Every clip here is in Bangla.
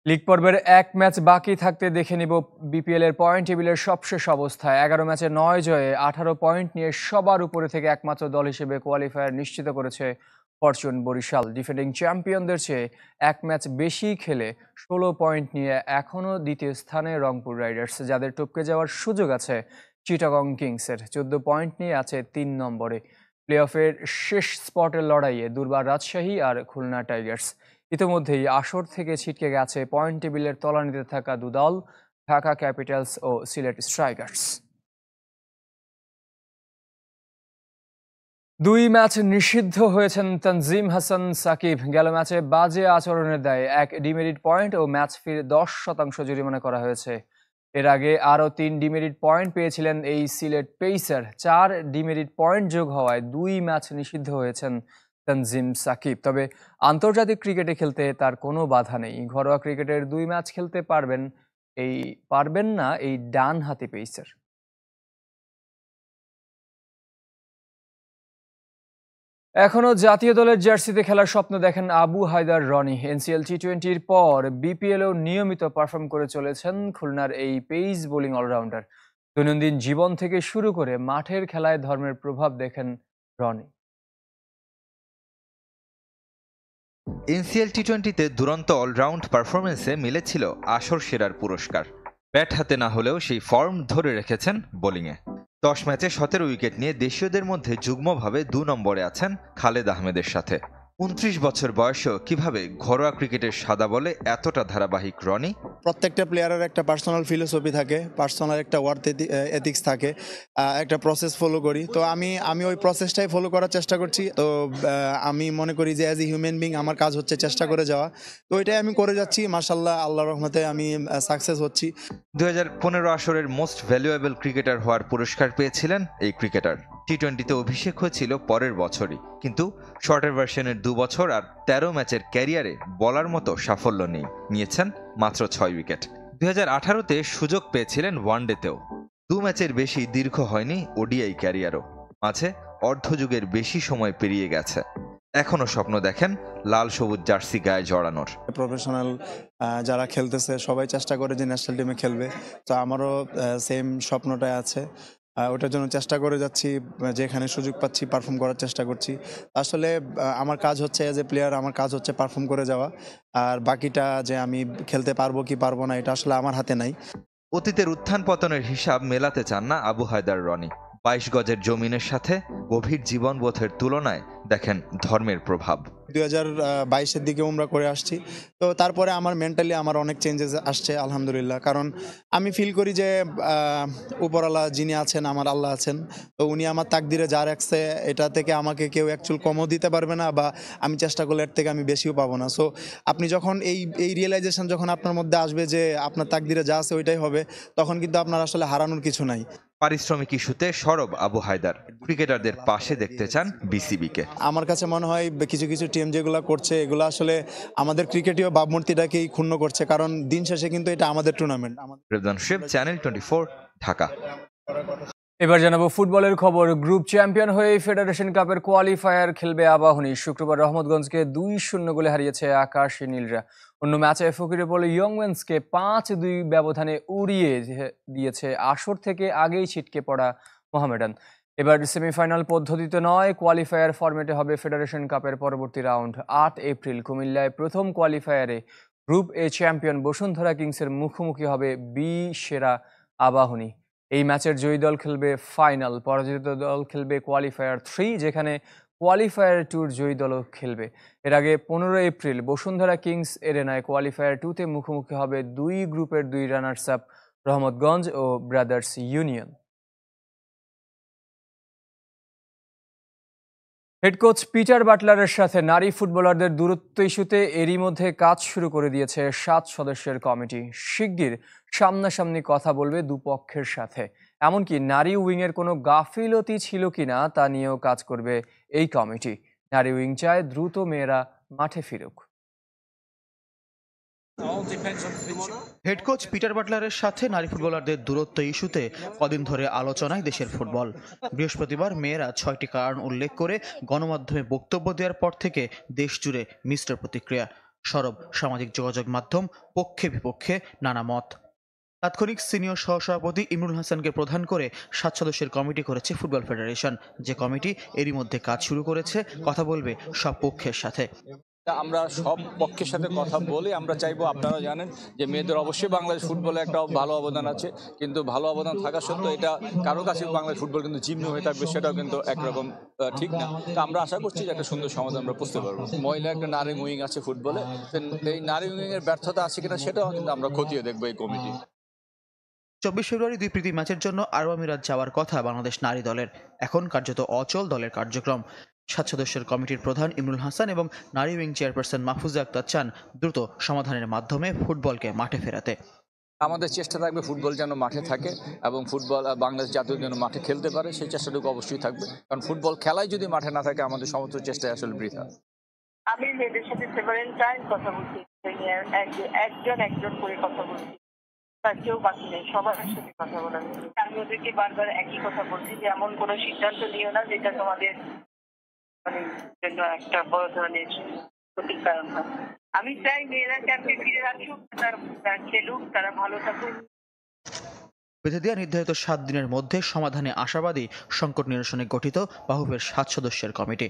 লিগ পর্বের এক ম্যাচ বাকি থাকতে দেখে নিব বিপিএল এর পয়েন্ট টেবিলের সবশেষ অবস্থায়। ১১ ম্যাচে ৯ জয়ে ১৮ পয়েন্ট নিয়ে সবার উপরে থেকে একমাত্র দল হিসেবে কোয়ালিফায়ার নিশ্চিত করেছে ফরচুন বরিশাল। ডিফেন্ডিং চ্যাম্পিয়নদের চেয়ে এক ম্যাচ বেশি খেলে ১৬ পয়েন্ট নিয়ে এখনও দ্বিতীয় স্থানে রংপুর রাইডার্স, যাদের টপকে যাওয়ার সুযোগ আছে চিটাগং কিংসের। ১৪ পয়েন্ট নিয়ে আছে ৩ নম্বরে। প্লে অফের শেষ স্পটের লড়াইয়ে দুর্বার রাজশাহী আর খুলনা টাইগার্স। ইতিমধ্যেই আসর থেকে ছিটকে গেছে পয়েন্ট টেবিলের তলানিতে থাকা দুদল, ঢাকা ক্যাপিটালস ও সিলেট স্ট্রাইকার্স। ২ ম্যাচ নিষিদ্ধ হয়েছেন তানজিম হাসান সাকিব। গেল ম্যাচে বাজে আচরণের দায়ে ১ ডিমেরিট পয়েন্ট ও ম্যাচ ফির ১০% জরিমানা করা হয়েছে। এর আগে আরও ৩ ডিমেরিট পয়েন্ট পেয়েছিলেন এই সিলেট পেসার। ৪ ডিমেরিট পয়েন্ট যোগ হওয়ায় ২ ম্যাচ নিষিদ্ধ হয়েছেন তানজিম সাকিব। তবে আন্তর্জাতিক ক্রিকেটে খেলতে তার কোনো বাধা নেই। ঘরোয়া ক্রিকেটের ২ ম্যাচ খেলতে পারবেন না এই ডানহাতি পেসার। এখনও জাতীয় দলের জার্সিতে খেলার স্বপ্ন দেখেন আবু হায়দার রনি। এনসিএল টি-20-র পর বিপিএলও নিয়মিত পারফর্ম করে চলেছেন খুলনার এই পেস বোলিং অলরাউন্ডার। দৈনন্দিন জীবন থেকে শুরু করে মাঠের খেলায় ধর্মের প্রভাব দেখেন রনি। এনসিএল টি-20তে দুরন্ত অলরাউন্ড পারফরমেন্সে মিলেছিল আসর সেরার পুরস্কার। ব্যাট হাতে না হলেও সেই ফর্ম ধরে রেখেছেন বোলিংয়ে। ১০ ম্যাচে ১৭ উইকেট নিয়ে দেশীয়দের মধ্যে যুগ্মভাবে ২ নম্বরে আছেন খালেদ আহমেদের সাথে। ২৯ বছর বয়সেও কিভাবে ঘরোয়া ক্রিকেটের সাদা বলে এতটা ধারাবাহিক রনি? প্রত্যেকটা প্লেয়ারের একটা পার্সোনাল ফিলোসফি থাকে, পার্সোনাল একটা ওয়ার্ক এথিক্স থাকে, একটা প্রসেস ফলো করি। তো আমি ওই প্রসেসটাই ফলো করার চেষ্টা করছি। তো আমি মনে করি যে অ্যাজ এ হিউম্যান বিং আমার কাজ হচ্ছে চেষ্টা করে যাওয়া। তো এটাই আমি করে যাচ্ছি। মাশাআল্লাহ, আল্লাহর রহমতে আমি সাকসেস হচ্ছি। ২০১৫ আসরের মোস্ট ভ্যালুয়েবল ক্রিকেটার হওয়ার পুরস্কার পেয়েছিলেন এই ক্রিকেটার। টি-20তে অভিষেক হয়েছিল পরের বছরই, কিন্তু শর্টের ভার্সনের ২ বছর আর ১৩ ম্যাচের ক্যারিয়ারে বলার মতো সাফল্য নেই। নিয়েছেন মাত্র ৬ উইকেট। ২০১৮তে সুযোগ পেয়েছিলেন ওয়ানডেতেও। ২ ম্যাচের বেশি দীর্ঘ হয়নি ওডিআই ক্যারিয়ারও। মাঝে অর্ধযুগের বেশি সময় পেরিয়ে গেছে। এখনও স্বপ্ন দেখেন লাল সবুজ জার্সি গায়ে জড়ানোর। প্রফেশনাল যারা খেলতেছে সবাই চেষ্টা করে যে ন্যাশনাল টিমে খেলবে। তো আমারও সেম স্বপ্নটাই আছে। ওটার জন্য চেষ্টা করে যাচ্ছি, যেখানে সুযোগ পাচ্ছি পারফর্ম করার চেষ্টা করছি। আসলে আমার কাজ হচ্ছে অ্যাজ এ প্লেয়ার, আমার কাজ হচ্ছে পারফর্ম করে যাওয়া। আর বাকিটা যে আমি খেলতে পারবো কি পারবো না এটা আসলে আমার হাতে নাই। অতীতের উত্থান পতনের হিসাব মেলাতে চান না আবু হায়দার রনি। ২২ গজের জমিনের সাথে গভীর জীবনবোধের তুলনায় দেখেন ধর্মের প্রভাব। ২০২২-এর দিকে উমরা করে আসছি। তো তারপরে আমার মেন্টালি আমার অনেক চেঞ্জেস আসছে আলহামদুলিল্লাহ। কারণ আমি ফিল করি যে উপরওয়ালা যিনি আছেন, আমার আল্লাহ আছেন। তো উনি আমার তাকদিরে যা রাখছে এটা থেকে আমাকে কেউ অ্যাকচুয়াল কমও দিতে পারবে না, বা আমি চেষ্টা করলে এর থেকে আমি বেশিও পাবো না। সো আপনি যখন এই রিয়েলাইজেশন যখন আপনার মধ্যে আসবে যে আপনার তাকদিরে যা আছে ওইটাই হবে, তখন কিন্তু আপনার আসলে হারানোর কিছু নাই। পারিশ্রমিক ইস্যুতে সরব আবু হায়দার। ক্রিকেটারদের পাশে দেখতে চান বিসিবিকে। আমার কাছে মনে হয় কিছু কিছু টিম যেগুলো করছে এগুলো আসলে আমাদের ক্রিকেটীয় ভাবমূর্তিটাকেই ক্ষুণ্ণ করছে। কারণ দিন শেষে কিন্তু এটা আমাদের টুর্নামেন্ট। রেবদান শিব, চ্যানেল 24, ঢাকা। এবার জানাবো ফুটবলের খবর। গ্রুপ চ্যাম্পিয়ন হয়ে ফেডারেশন কাপের কোয়ালিফায়ার খেলবে আবাহনী। শুক্রবার রহমতগঞ্জকে ২-০ গোলে হারিয়েছে আকাশী নীলরা। অন্য ম্যাচে ফকিরপল ইয়ংম্যানসকে ৫-২ ব্যবধানে উড়িয়ে দিয়েছে আসর থেকে আগেই ছিটকে পড়া মোহামেডান। এবার সেমিফাইনাল পদ্ধতিতে নয়, কোয়ালিফায়ার ফরম্যাটে হবে ফেডারেশন কাপের পরবর্তী রাউন্ড। ৮ এপ্রিল কুমিল্লায় প্রথম কোয়ালিফায়ারে গ্রুপ এ চ্যাম্পিয়ন বসুন্ধরা কিংসের মুখোমুখি হবে বি সেরা আবাহনী। এই ম্যাচের জয়ী দল খেলবে ফাইনাল, পরাজিত দল খেলবে কোয়ালিফায়ার 3, যেখানে কোয়ালিফায়ার 2-র জয়ী দলও খেলবে। এর আগে ১৫ এপ্রিল বসুন্ধরা কিংস এরেনায় কোয়ালিফায়ার 2-তে মুখোমুখি হবে ২ গ্রুপের ২ রানার্স আপ রহমতগঞ্জ ও Brothers Union. Head coach Peter বাটলারের সাথে নারী ফুটবলারদের দূরত্ব ইস্যুতে এরই মধ্যে কাজ শুরু করে দিয়েছে ৭ সদস্যের কমিটি। শিগগির সামনাসামনি কথা বলবে দুপক্ষের সাথে। এমনকি নারী উইংয়ের কোনো গাফিলতি ছিল কিনা তা নিয়েও কাজ করবে এই কমিটি। নারী উইং চায় দ্রুত মেয়েরা মাঠে ফিরুক। হেড কোচ পিটার বাটলারের সাথে নারী ফুটবলারদের দূরত্ব ইস্যুতে কদিন ধরে আলোচনায় দেশের ফুটবল। বৃহস্পতিবার মেয়েরা ৬টি কারণ উল্লেখ করে গণমাধ্যমে বক্তব্য দেওয়ার পর থেকে দেশ জুড়ে মিশ্র প্রতিক্রিয়া। সরব সামাজিক যোগাযোগ মাধ্যম, পক্ষে বিপক্ষে নানা মত। তাৎক্ষণিক সিনিয়র সহসভাপতি ইমরুল হাসানকে প্রধান করে ৭ সদস্যের কমিটি করেছে ফুটবল ফেডারেশন। যে কমিটি এরই মধ্যে কাজ শুরু করেছে, কথা বলবে সব পক্ষের সাথে। আমরা সব পক্ষের সাথে কথা বলে আমরা চাইবো, আপনারা জানেন যে মেয়েদের অবশ্যই বাংলাদেশ ফুটবলে একটা ভালো অবদান আছে, কিন্তু ভালো অবদান থাকা সত্ত্বেও এটা কারো কাছে বাংলাদেশ ফুটবল কিন্তু জিম্মি হয়ে থাকবে, সেটাও কিন্তু একরকম ঠিক না। তো আমরা আশা করছি যে একটা সুন্দর সমাধান আমরা বুঝতে পারবো। মহিলা একটা নারী উইং আছে ফুটবলে, এই নারী উইং এর ব্যর্থতা আছে কিনা সেটাও কিন্তু আমরা খতিয়ে দেখবো এই কমিটি। ২৪ ফেব্রুয়ারি ২ প্রীতি ম্যাচের জন্য আরব আমিরাত যাওয়ার কথা বাংলাদেশ নারী দলের। এখন কার্যত অচল দলের কার্যক্রম। ৭ সদস্যের কমিটির প্রধান ইমরুল হাসান এবং নারী উইং চেয়ারপারসন মাহফুজা আক্তার চান দ্রুত সমাধানের মাধ্যমে ফুটবলকে মাঠে ফেরাতে। আমাদের চেষ্টা থাকবে ফুটবল যেন মাঠে থাকে এবং ফুটবল বাংলাদেশ জাতীয় যেন মাঠে খেলতে পারে, সেই চেষ্টাটুকু অবশ্যই থাকবে, কারণ ফুটবল খেলায় যদি মাঠে না থাকে আমাদের সমস্ত চেষ্টায় আসলে বৃথা। আমি মেয়েদের সাথে সেভারেল টাইম কথা বলছি, একজন করে কথা বলছি, তার কেউ বাকি নেই, সবার সাথে কথা বলা। আমি ওদেরকে বারবার একই কথা বলছি যে এমন কোনো সিদ্ধান্ত নিও না যেটা তোমাদের মানে জন্য একটা বড় ধরনের ক্ষতির কারণ হয়। আমি চাই মেয়েরা ক্যাম্পে ফিরে আসুক, তারা খেলুক, তারা ভালো থাকুক। বেঁধে দেওয়া নির্ধারিত ৭ দিনের মধ্যে সমাধানে আশাবাদী সংকট নিরসনে গঠিত বাহুফের ৭ সদস্যের কমিটি।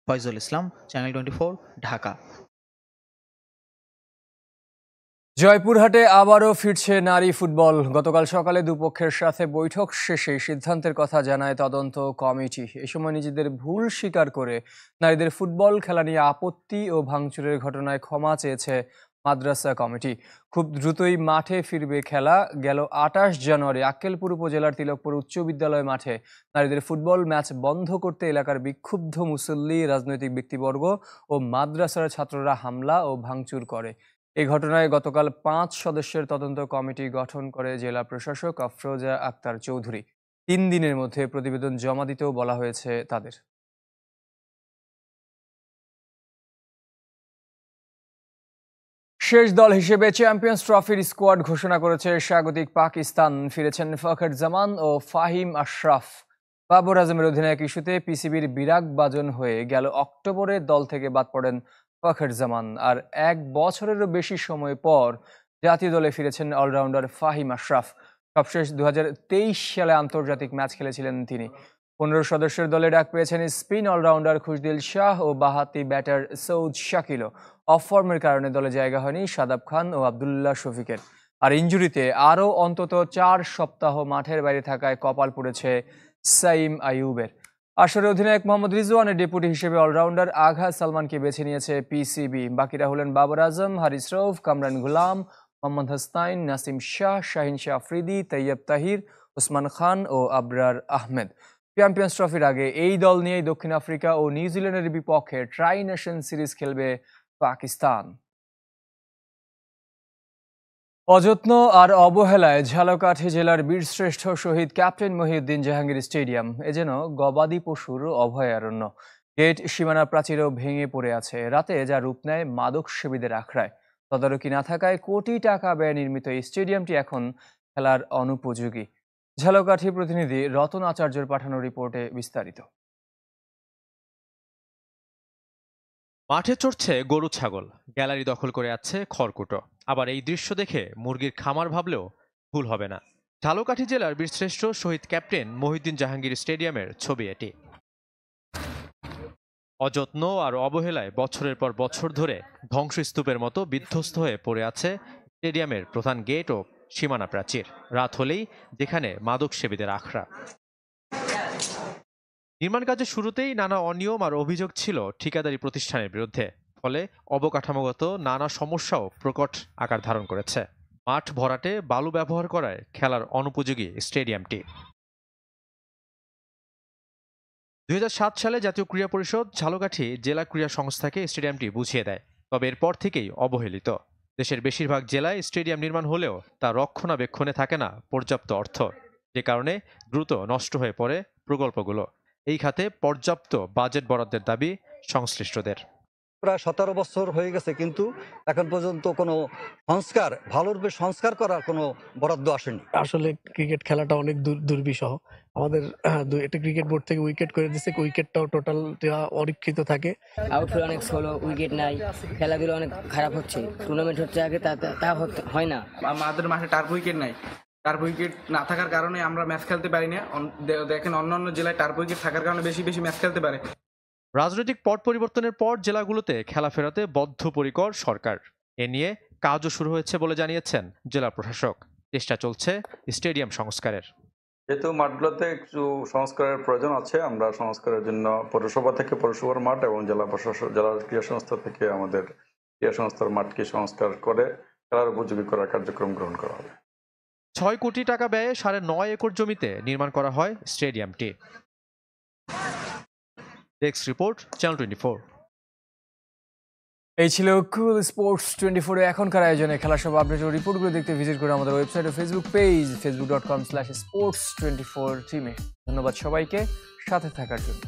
ফয়জুল ইসলাম, চ্যানেল 24, ঢাকা। জয়পুরহাটে আবারও ফিরছে নারী ফুটবল। গতকাল সকালে দুপক্ষের সাথে বৈঠক শেষে সিদ্ধান্তের কথা জানায় তদন্ত কমিটি। এ সময় নিজেদের ভুল স্বীকার করে নারীদের ফুটবল খেলা নিয়ে আপত্তি ও ভাঙচুরের ঘটনায় ক্ষমা চেয়েছে মাদ্রাসা কমিটি। খুব দ্রুতই মাঠে ফিরবে খেলা। গেল ২৮ জানুয়ারি আক্কেলপুর উপজেলার তিলকপুর উচ্চ বিদ্যালয় মাঠে নারীদের ফুটবল ম্যাচ বন্ধ করতে এলাকার বিক্ষুব্ধ মুসল্লি, রাজনৈতিক ব্যক্তিবর্গ ও মাদ্রাসার ছাত্ররা হামলা ও ভাঙচুর করে। এই ঘটনায় গতকাল ৫ সদস্যের তদন্ত কমিটি গঠন করে জেলা প্রশাসক আফরোজা আক্তার চৌধুরী। ৩ দিনের মধ্যে প্রতিবেদন জমা দিতেও বলা হয়েছে তাদের। শেষ দল হিসেবে চ্যাম্পিয়ন্স ট্রফির স্কোয়াড ঘোষণা করেছে স্বাগতিক পাকিস্তান। ফিরেছেন ফখর জামান ও ফাহিম আশরাফ। বাবর আজমের অধিনায়ক ইস্যুতে পিসিবির বিরাগভাজন হয়ে গেল অক্টোবরে দল থেকে বাদ পড়েন ফখর জামান। আর ১ বছরেরও বেশি সময় পর জাতীয় দলে ফিরেছেন অলরাউন্ডার ফাহিম আশরাফ। সবশেষ ২০২৩ সালে আন্তর্জাতিক ম্যাচ খেলেছিলেন তিনি। ১৫ সদস্যের দলে ডাক পেয়েছেন স্পিন অলরাউন্ডার খুশদিল শাহ ও বাঁহাতি ব্যাটার সৌদ শাকিলও। অফ ফর্মের কারণে দলে জায়গা হয়নি শাদাব খান ও আবদুল্লাহ শফিকের। আর ইনজুরিতে আরও অন্তত ৪ সপ্তাহ মাঠের বাইরে থাকায় কপাল পড়েছে সাইম আইয়ুবের। আসরে অধিনায়ক মোহাম্মদ রিজওয়ানের ডেপুটি হিসেবে অলরাউন্ডার আঘা সালমানকে বেছে নিয়েছে পিসিবি। বাকিরা হলেন বাবর আজম, হারিস রউফ, কামরান গুলাম, মোহাম্মদ হাসনাইন, নাসিম শাহ, শাহিন শাহ আফ্রিদি, তৈয়ব তাহির, ওসমান খান ও আবরার আহমেদ। চ্যাম্পিয়ন্স ট্রফির আগে এই দল নিয়েই দক্ষিণ আফ্রিকা ও নিউজিল্যান্ডের বিপক্ষে ট্রাই নেশন সিরিজ খেলবে পাকিস্তান। অযত্ন আর অবহেলায় ঝালকাঠি জেলার বীরশ্রেষ্ঠ শহীদ ক্যাপ্টেন মহিউদ্দিন জাহাঙ্গীর স্টেডিয়াম এ যেন গবাদি পশুর অভয়ারণ্য। গেট, সীমানা প্রাচীরও ভেঙে পড়ে আছে। রাতে যা রূপ নেয় মাদক সেবীদের আখড়ায়। তদারকি না থাকায় কোটি টাকা ব্যয়ে নির্মিত এই স্টেডিয়ামটি এখন খেলার অনুপযোগী। ঝালকাঠি প্রতিনিধি রতন আচার্যের পাঠানো রিপোর্টে বিস্তারিত। মাঠে চড়ছে গরু ছাগল, গ্যালারি দখল করে আছে খড়কুটো। আবার এই দৃশ্য দেখে মুরগির খামার ভাবলেও ভুল হবে না। ঝালকাঠি জেলার বীরশ্রেষ্ঠ শহীদ ক্যাপ্টেন মহিউদ্দিন জাহাঙ্গীর স্টেডিয়ামের ছবি এটি। অযত্ন আর অবহেলায় বছরের পর বছর ধরে ধ্বংসস্তূপের মতো বিধ্বস্ত হয়ে পড়ে আছে স্টেডিয়ামের প্রধান গেট ও সীমানা প্রাচীর। রাত হলেই যেখানে মাদক সেবীদের আখড়া। নির্মাণ কাজের শুরুতেই নানা অনিয়ম আর অভিযোগ ছিল ঠিকাদারি প্রতিষ্ঠানের বিরুদ্ধে। ফলে অবকাঠামোগত নানা সমস্যাও প্রকট আকার ধারণ করেছে। মাঠ ভরাটে বালু ব্যবহার করায় খেলার অনুপযোগী স্টেডিয়ামটি। ২০০৭ সালে জাতীয় ক্রীড়া পরিষদ ঝালকাঠি জেলা ক্রীড়া সংস্থাকে স্টেডিয়ামটি বুঝিয়ে দেয়। তবে এরপর থেকেই অবহেলিত। দেশের বেশিরভাগ জেলায় স্টেডিয়াম নির্মাণ হলেও তা রক্ষণাবেক্ষণে থাকে না পর্যাপ্ত অর্থ, যে কারণে দ্রুত নষ্ট হয়ে পড়ে প্রকল্পগুলো। এই খাতে পর্যাপ্ত বাজেট বরাদ্দের দাবি সংশ্লিষ্টদের। প্রায় 17 বছর হয়ে গেছে, কিন্তু এখন পর্যন্ত কোনো ভালোরূপে সংস্কার করার কোনো বরাদ্দ আসেনি। আসলে ক্রিকেট খেলাটা অনেক দুর্বিষহ। আমাদের একটা ক্রিকেট বোর্ড থেকে উইকেট করে দিচ্ছে, উইকেটটাও টোটালটা অরক্ষিত থাকে। আউটফিল্ড অনেক স্লো, উইকেট নাই, খেলাধুলা অনেক খারাপ হচ্ছে। টুর্নামেন্ট হচ্ছে আগে তা হয় না। আমাদের মাঠে টার্ফ উইকেট নাই। টার্ফ উইকেট না থাকার কারণে আমরা ম্যাচ খেলতে পারি না। দেখেন অন্যান্য জেলায় টার্ফ উইকেট থাকার কারণে বেশি ম্যাচ খেলতে পারে। রাজনৈতিক পট পরিবর্তনের পর জেলাগুলোতে খেলা ফেরাতে বদ্ধপরিকর সরকার। এ নিয়ে কাজও শুরু হয়েছে বলে জানিয়েছেন জেলা প্রশাসক। চেষ্টা চলছে স্টেডিয়াম সংস্কারের। যেহেতু মাঠগুলোতে একটু সংস্কারের প্রয়োজন আছে, আমরা সংস্কারের জন্য পৌরসভা থেকে পৌরসভার মাঠ এবং জেলা প্রশাসন, জেলা ক্রীড়া সংস্থা থেকে আমাদের ক্রীড়া সংস্থার মাঠকে সংস্কার করে খেলার উপযোগী করার কার্যক্রম গ্রহণ করা হবে। 6 কোটি টাকা ব্যয়ে 9.5 একর জমিতে নির্মাণ করা হয় স্টেডিয়ামটি। Desk report, channel 24। এই ছিল কুল স্পোর্টস 24 এর এখনকার আয়োজনে। খেলা সব আপডেট ও রিপোর্টগুলো দেখতে ভিজিট করে আমাদের ওয়েবসাইট ও ফেসবুক পেজ facebook.com/sports24 টিমে। ধন্যবাদ সবাইকে সাথে থাকার জন্য।